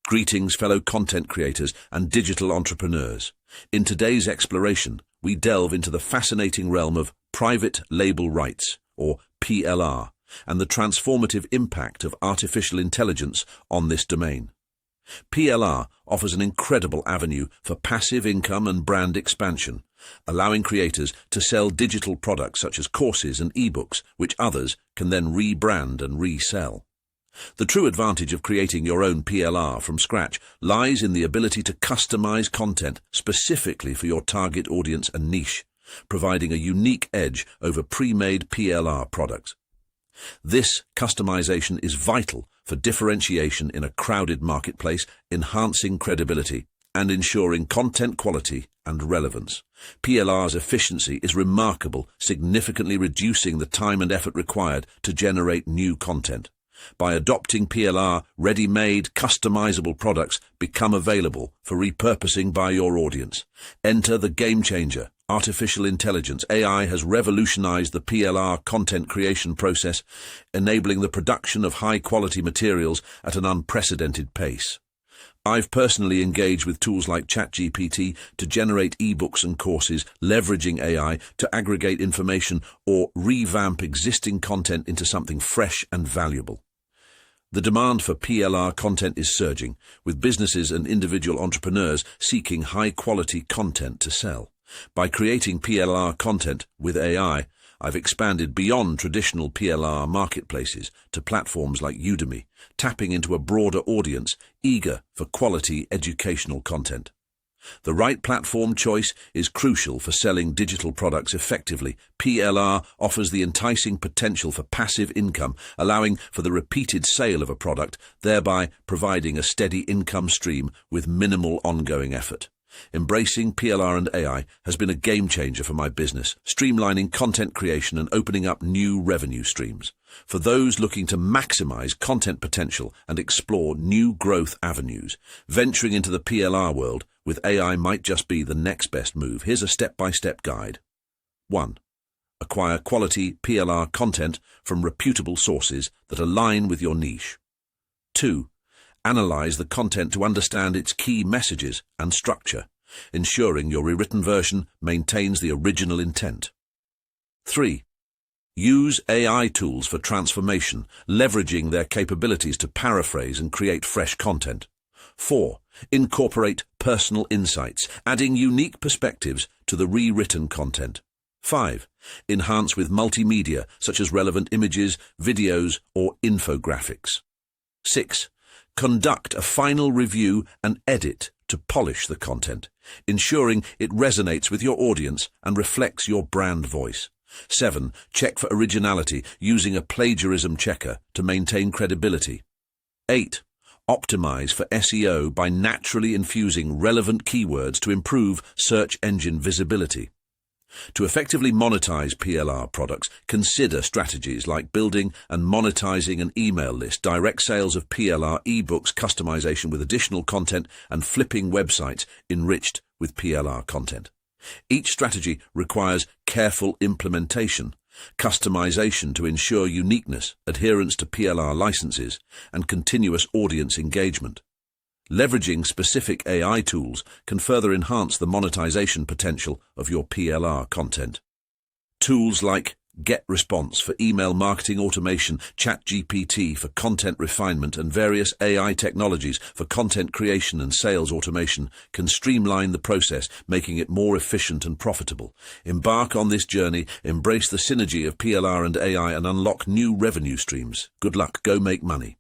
Greetings, fellow content creators and digital entrepreneurs. In today's exploration, we delve into the fascinating realm of private label rights, or PLR, and the transformative impact of artificial intelligence on this domain. PLR offers an incredible avenue for passive income and brand expansion, allowing creators to sell digital products such as courses and ebooks, which others can then rebrand and resell. The true advantage of creating your own PLR from scratch lies in the ability to customize content specifically for your target audience and niche, providing a unique edge over pre-made PLR products. This customization is vital for differentiation in a crowded marketplace, enhancing credibility and ensuring content quality and relevance. PLR's efficiency is remarkable, significantly reducing the time and effort required to generate new content. By adopting PLR, ready-made, customizable products become available for repurposing by your audience. Enter the game changer. Artificial intelligence, AI, has revolutionized the PLR content creation process, enabling the production of high-quality materials at an unprecedented pace. I've personally engaged with tools like ChatGPT to generate ebooks and courses, leveraging AI to aggregate information or revamp existing content into something fresh and valuable. The demand for PLR content is surging, with businesses and individual entrepreneurs seeking high-quality content to sell. By creating PLR content with AI, I've expanded beyond traditional PLR marketplaces to platforms like Udemy, tapping into a broader audience eager for quality educational content. The right platform choice is crucial for selling digital products effectively. PLR offers the enticing potential for passive income, allowing for the repeated sale of a product, thereby providing a steady income stream with minimal ongoing effort. Embracing PLR and AI has been a game changer for my business, streamlining content creation and opening up new revenue streams. For those looking to maximize content potential and explore new growth avenues, venturing into the PLR world with AI might just be the next best move. Here's a step-by-step guide. 1. Acquire quality PLR content from reputable sources that align with your niche. 2. Analyze the content to understand its key messages and structure, ensuring your rewritten version maintains the original intent. 3. Use AI tools for transformation, leveraging their capabilities to paraphrase and create fresh content. 4. Incorporate personal insights, adding unique perspectives to the rewritten content. 5. Enhance with multimedia, such as relevant images, videos, or infographics. 6. Conduct a final review and edit to polish the content, ensuring it resonates with your audience and reflects your brand voice. 7. Check for originality, using a plagiarism checker to maintain credibility. 8. Optimize for SEO by naturally infusing relevant keywords to improve search engine visibility. To effectively monetize PLR products, consider strategies like building and monetizing an email list, direct sales of PLR ebooks, customization with additional content, and flipping websites enriched with PLR content. Each strategy requires careful implementation, customization to ensure uniqueness, adherence to PLR licenses, and continuous audience engagement. Leveraging specific AI tools can further enhance the monetization potential of your PLR content. Tools like GetResponse for email marketing automation, ChatGPT for content refinement, and various AI technologies for content creation and sales automation can streamline the process, making it more efficient and profitable. Embark on this journey, embrace the synergy of PLR and AI, and unlock new revenue streams. Good luck, go make money.